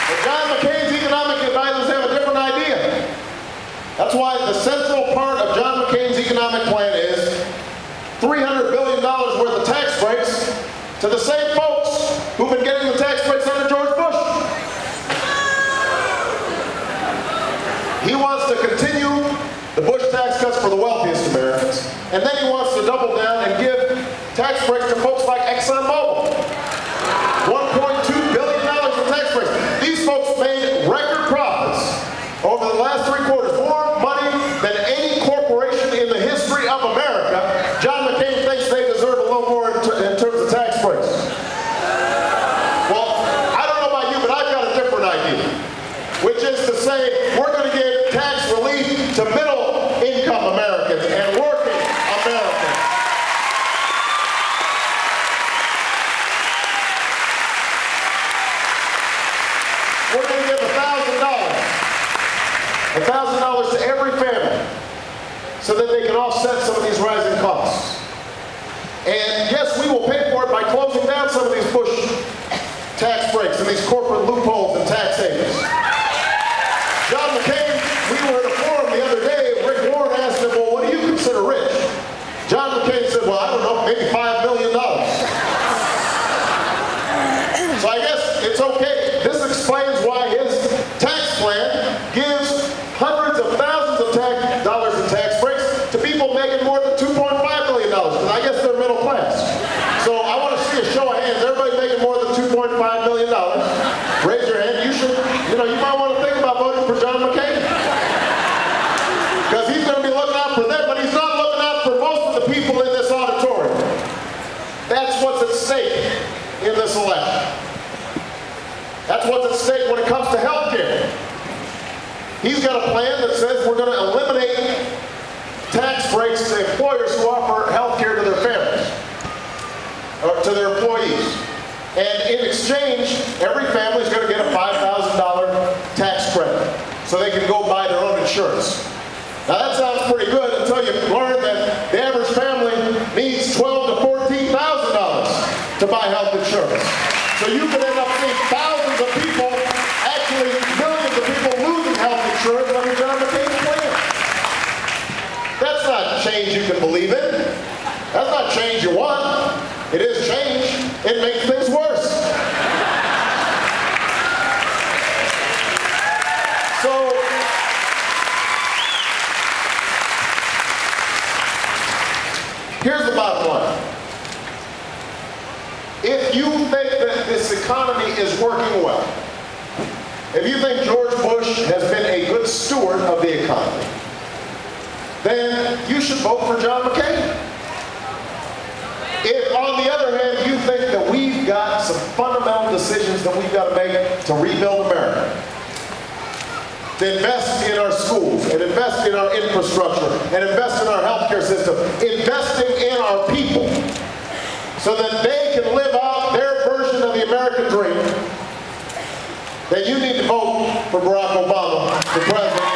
But John McCain's economic advisors have a different idea. That's why the central part of John McCain's economic plan is $300 billion worth of tax breaks to the same folks who've been getting the tax breaks under George Bush. He wants to continue the Bush tax cuts for the wealthiest Americans, and then he wants to double down and give tax breaks to folks like ExxonMobil. $1.2 billion in tax breaks. These folks made record profits over the last 3 quarters, more money than any corporation in the history of America. John McCain thinks they deserve a little more in terms of tax breaks. Well, I don't know about you, but I've got a different idea, which is to say we're going to give tax relief to middle-income Americans and working Americans. We're going to give $1,000 to every family so that they can offset some of these rising costs. And yes, we will pay for it by closing down some of these Bush tax breaks and these corporate loopholes and tax havens. John McCain, we were at a forum the other day, Rick Warren asked him, well, what do you consider rich? John McCain said, well, I don't know, maybe $5 million. So I guess it's okay. This explains why his tax plan gives hundreds of thousands of dollars in tax breaks to people making more than $2.5 million, because I guess they're middle class. So I want to see a show of hands. Everybody making more than $2.5 million, raise your hand. You should, you might want to think about voting for John McCain. Because he's going to be looking out for them, but he's not looking out for most of the people in this auditorium. That's what's at stake in this election. That's what's at stake when it comes to health care. He's got a plan that says we're going to eliminate tax breaks to employers who offer health care to their families, or to their employees. And in exchange, every family is going to get a $5,000 tax credit so they can go buy their own insurance. Now that sounds pretty good until you learn that the average family needs $12,000 to $14,000 to buy health insurance. So you could end up seeing thousands of people, actually millions of people losing health insurance under John McCain's plan. That's not change you can believe in. That's not change you want. It is change. It makes things worse. So, here's the bottom line. If you think that this economy is working well, if you think George Bush has been a good steward of the economy, then you should vote for John McCain. If, on the other hand, you think that we've got some fundamental decisions that we've got to make to rebuild America, to invest in our schools, and invest in our infrastructure, and invest in our healthcare system, investing in our people, so that they can live out their version of the American dream, then you need to vote for Barack Obama for president.